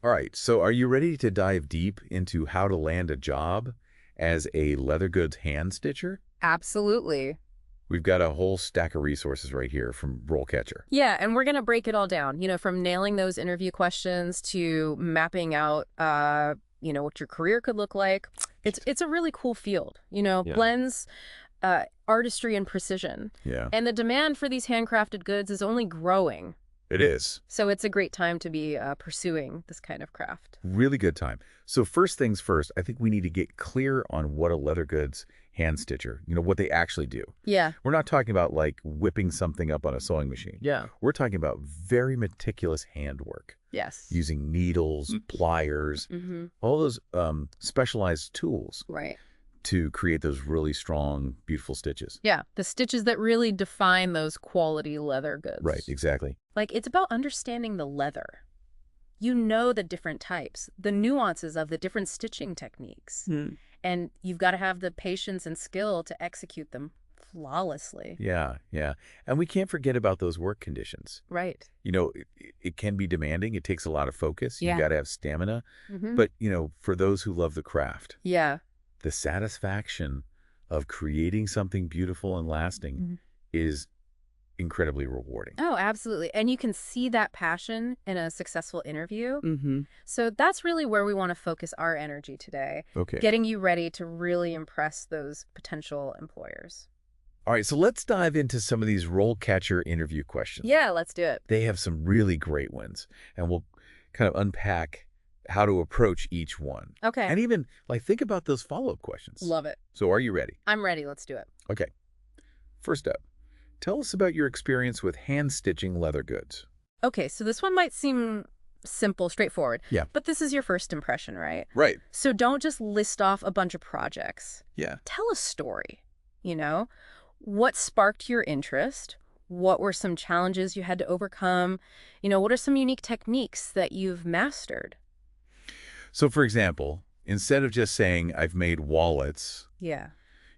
All right, so are you ready to dive deep into how to land a job as a leather goods hand stitcher? Absolutely. We've got a whole stack of resources right here from RoleCatcher. Yeah, and we're going to break it all down, from nailing those interview questions to mapping out, what your career could look like. It's a really cool field, Yeah. blends artistry and precision. Yeah, And the demand for these handcrafted goods is only growing. it is. So it's a great time to be pursuing this kind of craft. Really good time. So first things first, I think we need to get clear on what a leather goods hand stitcher, what they actually do. Yeah. We're not talking about like whipping something up on a sewing machine. Yeah. We're talking about very meticulous handwork Yes. using needles, pliers, Mm-hmm. all those specialized tools Right. to create those really strong, beautiful stitches. Yeah, the stitches that really define those quality leather goods. Right, exactly. Like, it's about understanding the leather. You know the different types, the nuances of the different stitching techniques. And you've got to have the patience and skill to execute them flawlessly. Yeah, yeah. And we can't forget about those work conditions. Right. It can be demanding. It takes a lot of focus. Yeah. You got to have stamina. Mm-hmm. But, for those who love the craft, Yeah. the satisfaction of creating something beautiful and lasting is incredibly rewarding. Oh, absolutely. And you can see that passion in a successful interview. Mm-hmm. So that's really where we want to focus our energy today, Okay. getting you ready to really impress those potential employers. All right, so let's dive into some of these RoleCatcher interview questions. Yeah, let's do it. They have some really great ones, and we'll kind of unpack how to approach each one. Okay. And even, think about those follow-up questions. Love it. So are you ready? I'm ready. Let's do it. Okay. First up, tell us about your experience with hand-stitching leather goods. Okay, so this one might seem simple, straightforward. Yeah. But this is your first impression, right? Right. So don't just list off a bunch of projects. Yeah. Tell a story, What sparked your interest? What were some challenges you had to overcome? What are some unique techniques that you've mastered? So, for example, instead of just saying, I've made wallets, Yeah.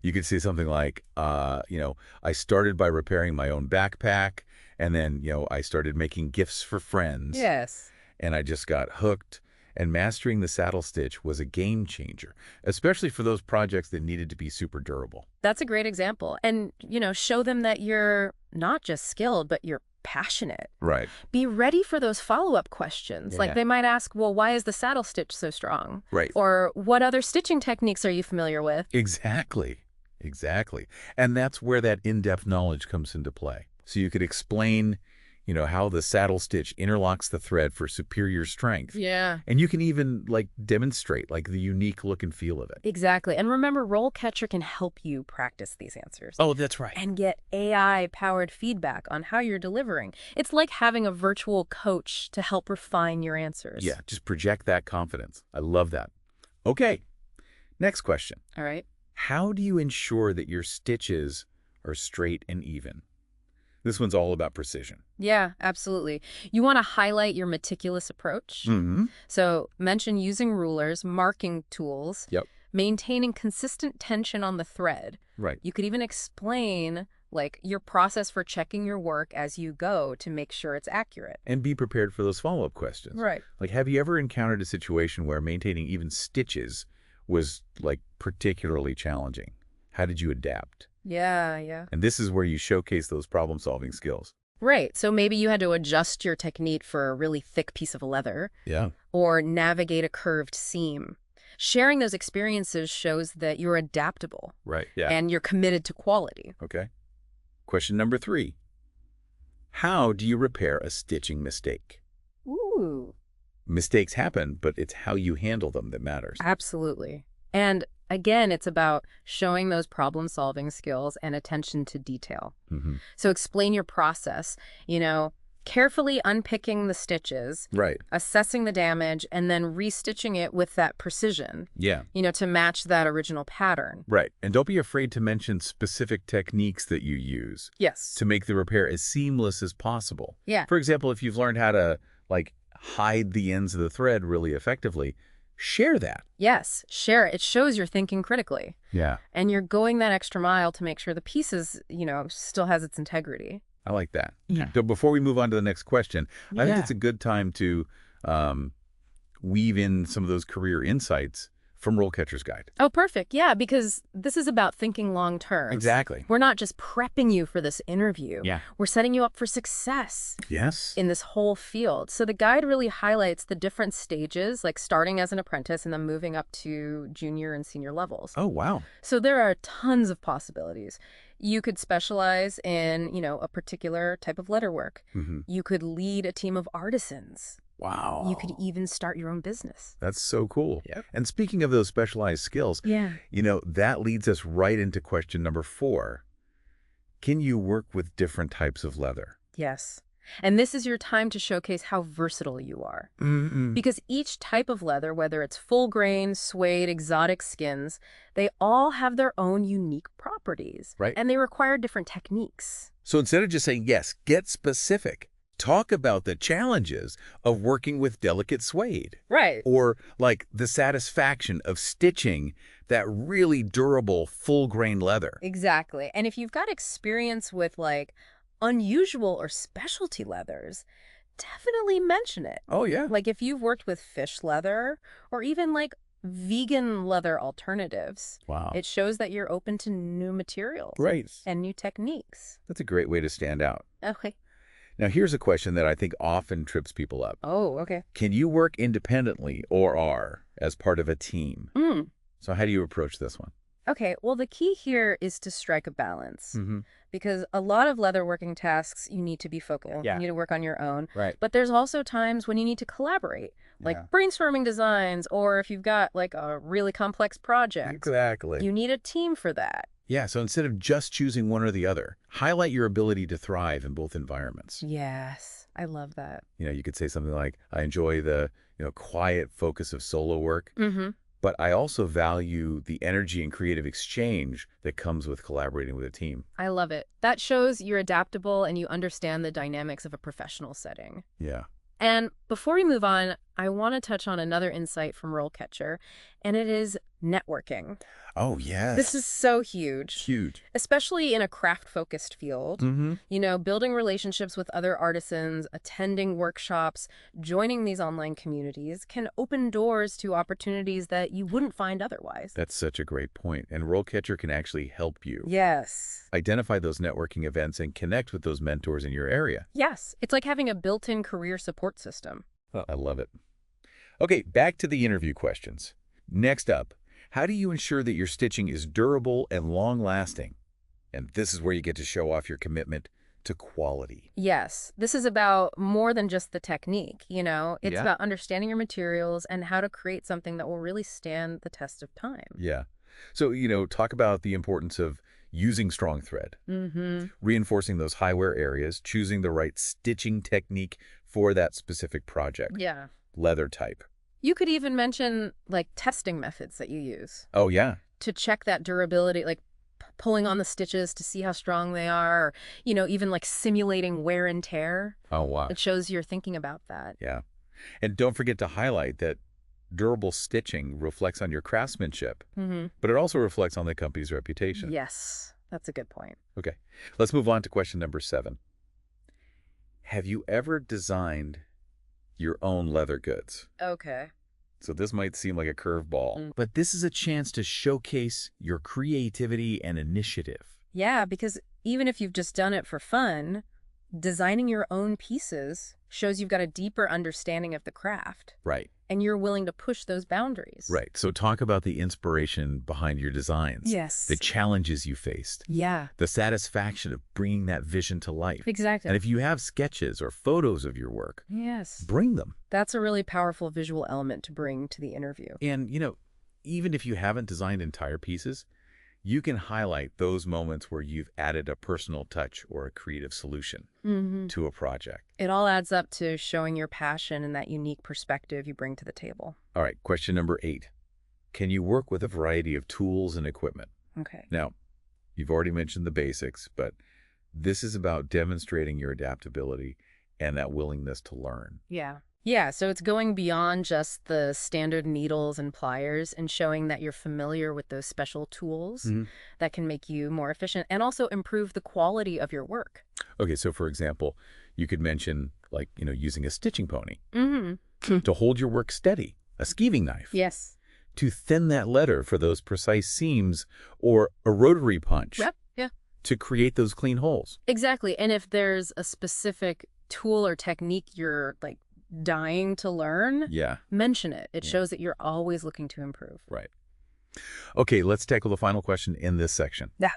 you could say something like, I started by repairing my own backpack, and then, I started making gifts for friends. Yes. And I just got hooked. And mastering the saddle stitch was a game changer, especially for those projects that needed to be super durable. That's a great example. And, show them that you're not just skilled, but you're passionate. Right. Be ready for those follow-up questions. Yeah. Like they might ask, well, why is the saddle stitch so strong? Right. Or what other stitching techniques are you familiar with? Exactly. Exactly. And that's where that in-depth knowledge comes into play. So you could explain, how the saddle stitch interlocks the thread for superior strength. Yeah. And you can even, demonstrate, the unique look and feel of it. Exactly. And remember, RoleCatcher can help you practice these answers. Oh, that's right. And get AI-powered feedback on how you're delivering. It's like having a virtual coach to help refine your answers. Yeah, just project that confidence. I love that. Okay, next question. All right. How do you ensure that your stitches are straight and even? This one's all about precision. Yeah, absolutely. You want to highlight your meticulous approach. Mm-hmm. So mention using rulers, marking tools, Yep. maintaining consistent tension on the thread. Right. You could even explain your process for checking your work as you go to make sure it's accurate. And be prepared for those follow-up questions. Right. Have you ever encountered a situation where maintaining even stitches was, particularly challenging? How did you adapt? Yeah. And this is where you showcase those problem-solving skills. Right. So maybe you had to adjust your technique for a really thick piece of leather Yeah. or navigate a curved seam. Sharing those experiences shows that you're adaptable Right. Yeah. and you're committed to quality. Okay. Question number 3. How do you repair a stitching mistake? Ooh. Mistakes happen, but it's how you handle them that matters. Absolutely. And again, it's about showing those problem-solving skills and attention to detail. Mm-hmm. So explain your process, carefully unpicking the stitches, Right. assessing the damage, and then restitching it with that precision, Yeah. to match that original pattern. Right. And don't be afraid to mention specific techniques that you use Yes. to make the repair as seamless as possible. Yeah. For example, if you've learned how to, hide the ends of the thread really effectively, share that. Yes. Share it. It shows you're thinking critically. Yeah. And you're going that extra mile to make sure the pieces, still has its integrity. I like that. Yeah. So before we move on to the next question, I think Yeah. it's a good time to weave in some of those career insights from RoleCatcher's Guide. Oh, perfect. Yeah, because this is about thinking long term. Exactly. We're not just prepping you for this interview. Yeah. We're setting you up for success. Yes. In this whole field. So the guide really highlights the different stages, like starting as an apprentice and then moving up to junior and senior levels. Oh, wow. So there are tons of possibilities. You could specialize in, a particular type of letterwork. You could lead a team of artisans. Wow. You could even start your own business. That's so cool. Yep. And speaking of those specialized skills, that leads us right into question number 4. Can you work with different types of leather? Yes. And this is your time to showcase how versatile you are. Because each type of leather, whether it's full grain, suede, exotic skins, they all have their own unique properties. Right. And they require different techniques. So instead of just saying, yes, get specific. Talk about the challenges of working with delicate suede. Right. Or like the satisfaction of stitching that really durable full-grain leather. Exactly. And if you've got experience with like unusual or specialty leathers, definitely mention it. Oh, yeah. Like if you've worked with fish leather or even like vegan leather alternatives. Wow. It shows that you're open to new materials. Right. And new techniques. That's a great way to stand out. Okay. Now, here's a question that I think often trips people up. Oh, okay. Can you work independently or as part of a team? So how do you approach this one? Okay, well, the key here is to strike a balance. Because a lot of leatherworking tasks, you need to be focal. Yeah. You need to work on your own. Right. But there's also times when you need to collaborate, like brainstorming designs, or if you've got like a really complex project. Exactly. You need a team for that. Yeah, so instead of just choosing one or the other, highlight your ability to thrive in both environments. Yes, I love that. You could say something like, I enjoy the quiet focus of solo work, but I also value the energy and creative exchange that comes with collaborating with a team. I love it. That shows you're adaptable and you understand the dynamics of a professional setting. Yeah. And before we move on, I want to touch on another insight from RoleCatcher, and it is networking. Oh, yes. This is so huge. Huge. Especially in a craft-focused field. Building relationships with other artisans, attending workshops, joining these online communities can open doors to opportunities that you wouldn't find otherwise. That's such a great point. And RoleCatcher can actually help you. Yes. Identify those networking events and connect with those mentors in your area. Yes. It's like having a built-in career support system. Oh, I love it. Okay, back to the interview questions. Next up, how do you ensure that your stitching is durable and long-lasting? And this is where you get to show off your commitment to quality. Yes, this is about more than just the technique, It's about understanding your materials and how to create something that will really stand the test of time. Yeah. So, talk about the importance of using strong thread, reinforcing those high wear areas, choosing the right stitching technique for that specific project. Yeah. Leather type. You could even mention like testing methods that you use. Oh, yeah. To check that durability, like pulling on the stitches to see how strong they are, or, even like simulating wear and tear. Oh, wow. It shows you're thinking about that. Yeah. And don't forget to highlight that durable stitching reflects on your craftsmanship, but it also reflects on the company's reputation. Yes, that's a good point. Okay. Let's move on to question number 7. Have you ever designed your own leather goods? Okay. So this might seem like a curveball, but this is a chance to showcase your creativity and initiative. Yeah, because even if you've just done it for fun, designing your own pieces shows you've got a deeper understanding of the craft. Right. And you're willing to push those boundaries. Right. So talk about the inspiration behind your designs. Yes. The challenges you faced. Yeah. The satisfaction of bringing that vision to life. Exactly. And if you have sketches or photos of your work, yes, bring them. That's a really powerful visual element to bring to the interview. And, even if you haven't designed entire pieces, you can highlight those moments where you've added a personal touch or a creative solution to a project. It all adds up to showing your passion and that unique perspective you bring to the table. All right, question number 8. Can you work with a variety of tools and equipment? Okay. Now, you've already mentioned the basics, but this is about demonstrating your adaptability and that willingness to learn. Yeah. Yeah, so it's going beyond just the standard needles and pliers and showing that you're familiar with those special tools that can make you more efficient and also improve the quality of your work. Okay, so for example, you could mention using a stitching pony. to hold your work steady, a skeeving knife, Yes. to thin that leather for those precise seams, or a rotary punch Yep. Yeah. to create those clean holes. Exactly. And if there's a specific tool or technique you're like dying to learn, Yeah, mention it. It Yeah. shows that you're always looking to improve. right. Okay, let's tackle the final question in this section. Yeah.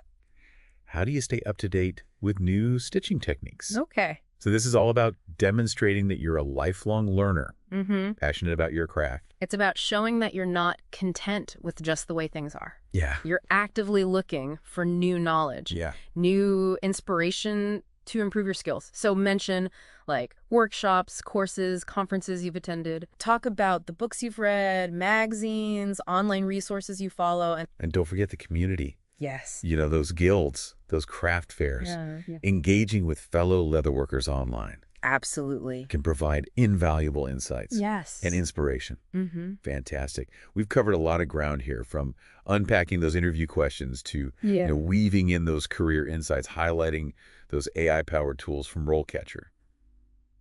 How do you stay up to date with new stitching techniques? Okay. So this is all about demonstrating that you're a lifelong learner, Mm-hmm. passionate about your craft. It's about showing that you're not content with just the way things are. Yeah. You're actively looking for new knowledge, Yeah. new inspiration to improve your skills. So mention like workshops, courses, conferences you've attended. Talk about the books you've read, magazines, online resources you follow. And don't forget the community. Yes. You know, those guilds, those craft fairs. Yeah. Engaging with fellow leatherworkers online Absolutely. can provide invaluable insights Yes. and inspiration. Mm-hmm. Fantastic. We've covered a lot of ground here, from unpacking those interview questions to Yeah. weaving in those career insights, highlighting those AI-powered tools from RoleCatcher.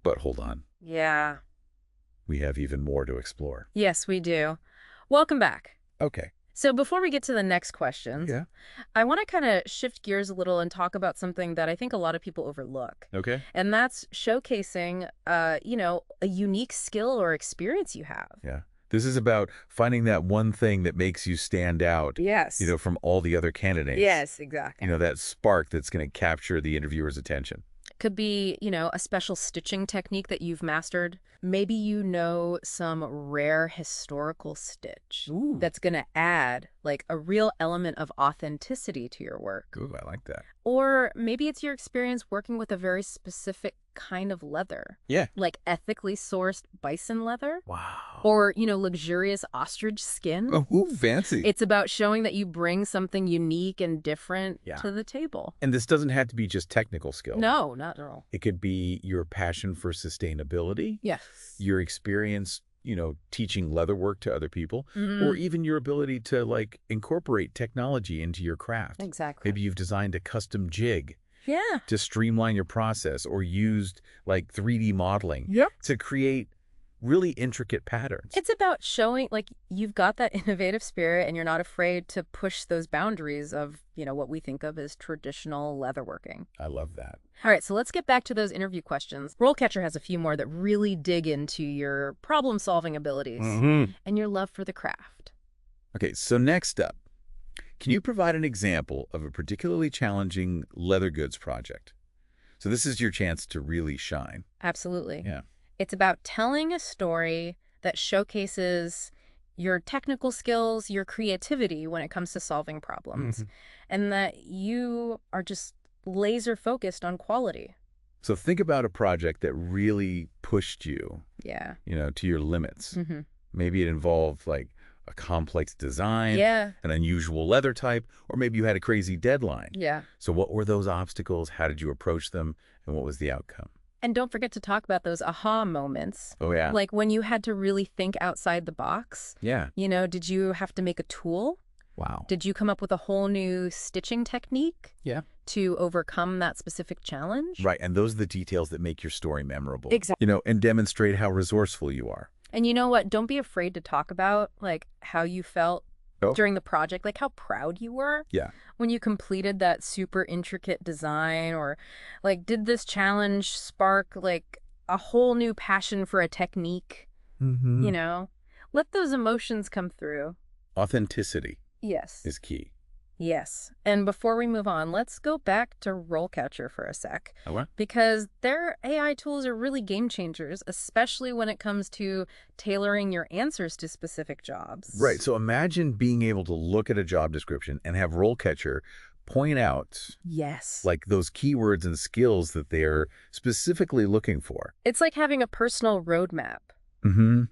But hold on, Yeah. we have even more to explore. Yes, we do. Welcome back. Okay. So before we get to the next questions, Yeah. I want to kind of shift gears a little and talk about something that I think a lot of people overlook. Okay. And that's showcasing, a unique skill or experience you have. Yeah. This is about finding that one thing that makes you stand out, Yes. from all the other candidates. Yes, exactly. That spark that's going to capture the interviewer's attention. Could be, a special stitching technique that you've mastered. Maybe you know some rare historical stitch Ooh. that's going to add like a real element of authenticity to your work. Ooh, I like that. Or maybe it's your experience working with a very specific kind of leather. Yeah. Like ethically sourced bison leather. Wow. Or, luxurious ostrich skin. Oh, ooh, fancy. It's about showing that you bring something unique and different Yeah. to the table. And this doesn't have to be just technical skill. No, not at all. It could be your passion for sustainability, Yes. your experience, teaching leatherwork to other people, Mhm. or even your ability to, incorporate technology into your craft. Exactly. Maybe you've designed a custom jig Yeah. to streamline your process, or used, 3D modeling Yep. to create really intricate patterns. It's about showing like you've got that innovative spirit and you're not afraid to push those boundaries of, what we think of as traditional leatherworking. I love that. All right, so let's get back to those interview questions. RoleCatcher has a few more that really dig into your problem-solving abilities and your love for the craft. Okay, so next up, can you provide an example of a particularly challenging leather goods project? So this is your chance to really shine. Absolutely. Yeah. It's about telling a story that showcases your technical skills, your creativity when it comes to solving problems, and that you are just laser focused on quality. So think about a project that really pushed you, Yeah. to your limits. Mm-hmm. Maybe it involved a complex design, Yeah. an unusual leather type, or maybe you had a crazy deadline. Yeah. So what were those obstacles? How did you approach them? And what was the outcome? And don't forget to talk about those aha moments. Oh, yeah. Like when you had to really think outside the box. Yeah. Did you have to make a tool? Wow. Did you come up with a whole new stitching technique? Yeah. To overcome that specific challenge? Right. And those are the details that make your story memorable. Exactly. And demonstrate how resourceful you are. And you know what? Don't be afraid to talk about how you felt Oh. during the project, like how proud you were Yeah. when you completed that super intricate design, or did this challenge spark a whole new passion for a technique? Let those emotions come through. Authenticity Yes. is key. Yes. And before we move on, let's go back to RoleCatcher for a sec. Okay. Because their AI tools are really game changers, especially when it comes to tailoring your answers to specific jobs. Right. So imagine being able to look at a job description and have RoleCatcher point out Yes. those keywords and skills that they're specifically looking for. It's like having a personal roadmap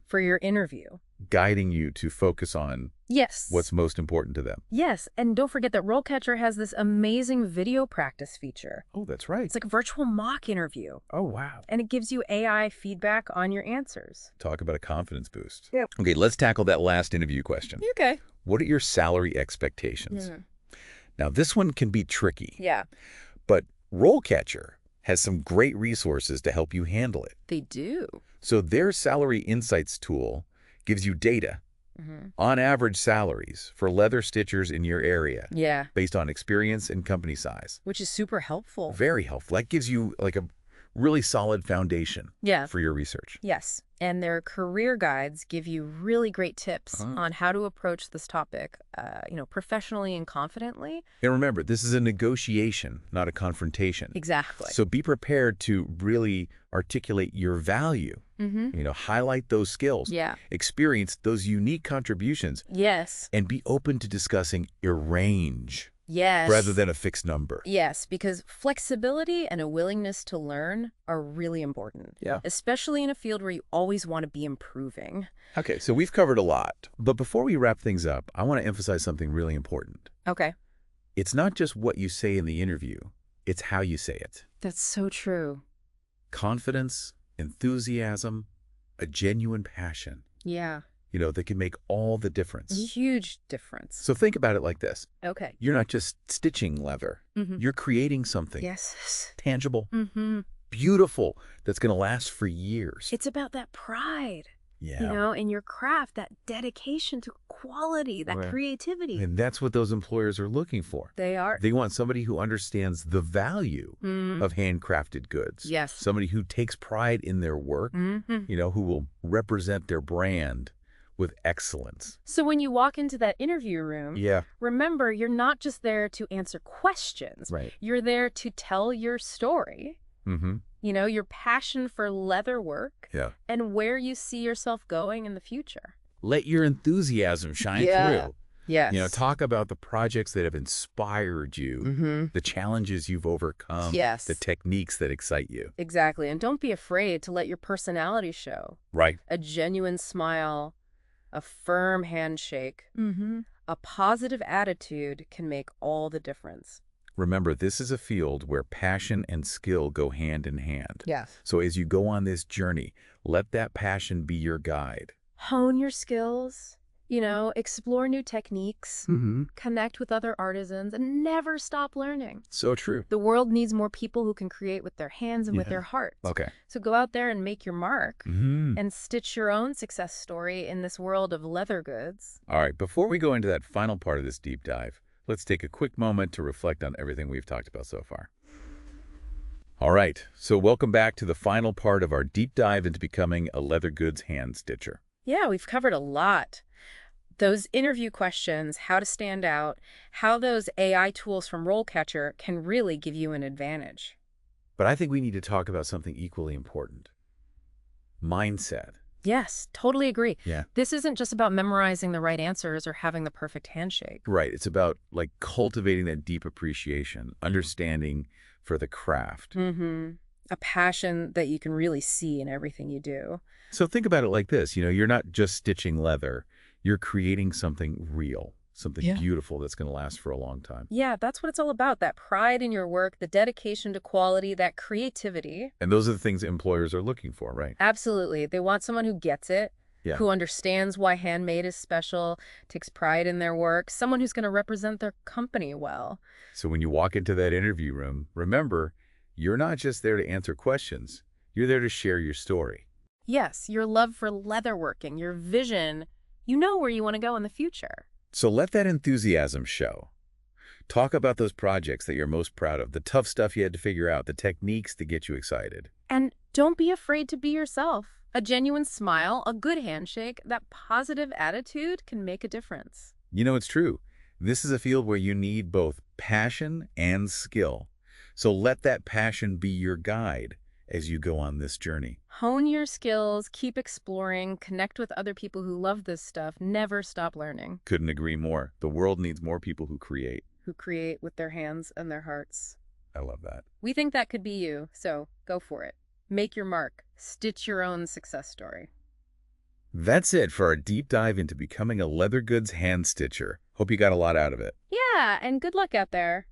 for your interview. Guiding you to focus on Yes. what's most important to them. Yes. And don't forget that RoleCatcher has this amazing video practice feature. Oh, that's right. It's like a virtual mock interview. Oh, wow. And it gives you AI feedback on your answers. Talk about a confidence boost. Yep. Okay, let's tackle that last interview question. Okay. What are your salary expectations? Now, this one can be tricky, Yeah. but RoleCatcher has some great resources to help you handle it. They do. So their Salary Insights tool gives you data on average salaries for leather stitchers in your area Yeah, based on experience and company size. which is super helpful. Very helpful. That gives you like a really solid foundation Yeah. for your research. Yes, and their career guides give you really great tips on how to approach this topic, professionally and confidently. And remember, this is a negotiation, not a confrontation. Exactly. So be prepared to really articulate your value, highlight those skills, Yeah. experience those unique contributions, Yes. and be open to discussing your range Yes. rather than a fixed number. Yes, because flexibility and a willingness to learn are really important. Yeah. Especially in a field where you always want to be improving. Okay, so we've covered a lot. But before we wrap things up, I want to emphasize something really important. Okay. It's not just what you say in the interview, it's how you say it. That's so true. Confidence, enthusiasm, a genuine passion, Yeah. that can make all the difference. Huge difference. So think about it like this. Okay. You're not just stitching leather. You're creating something Yes. tangible, beautiful, that's going to last for years. It's about that pride. Yeah. In your craft, that dedication to quality, that creativity. And that's what those employers are looking for. They are. They want somebody who understands the value of handcrafted goods. Yes. Somebody who takes pride in their work, who will represent their brand with excellence. So when you walk into that interview room, remember, you're not just there to answer questions. Right. You're there to tell your story. Your passion for leather work and where you see yourself going in the future. Let your enthusiasm shine through. Yes. Talk about the projects that have inspired you, the challenges you've overcome, the techniques that excite you. Exactly. And don't be afraid to let your personality show. Right. A genuine smile, a firm handshake, a positive attitude can make all the difference. Remember, this is a field where passion and skill go hand in hand. Yes. So as you go on this journey, let that passion be your guide. Hone your skills, explore new techniques, connect with other artisans, and never stop learning. So true. The world needs more people who can create with their hands and with their hearts. Okay. So go out there and make your mark and stitch your own success story in this world of leather goods. All right, before we go into that final part of this deep dive, let's take a quick moment to reflect on everything we've talked about so far. All right, so welcome back to the final part of our deep dive into becoming a leather goods hand stitcher. Yeah, we've covered a lot. Those interview questions, how to stand out, how those AI tools from RoleCatcher can really give you an advantage. But I think we need to talk about something equally important. Mindset. Yes, totally agree. Yeah. This isn't just about memorizing the right answers or having the perfect handshake. Right. It's about cultivating that deep appreciation, understanding for the craft. A passion that you can really see in everything you do. So think about it like this. You're not just stitching leather. You're creating something real, something beautiful that's going to last for a long time. Yeah, that's what it's all about. That pride in your work, the dedication to quality, that creativity. And those are the things employers are looking for, right? Absolutely. They want someone who gets it, who understands why handmade is special, takes pride in their work, someone who's going to represent their company well. So when you walk into that interview room, remember, you're not just there to answer questions. You're there to share your story. Yes, your love for leatherworking, your vision. You know where you want to go in the future. So let that enthusiasm show. Talk about those projects that you're most proud of, the tough stuff you had to figure out, the techniques that get you excited. And don't be afraid to be yourself. A genuine smile, a good handshake, that positive attitude can make a difference. It's true. This is a field where you need both passion and skill. So let that passion be your guide as you go on this journey. Hone your skills, keep exploring, connect with other people who love this stuff, never stop learning. Couldn't agree more. The world needs more people who create. Who create with their hands and their hearts. I love that. We think that could be you, so go for it. Make your mark. Stitch your own success story. That's it for our deep dive into becoming a leather goods hand stitcher. Hope you got a lot out of it. Yeah, and good luck out there.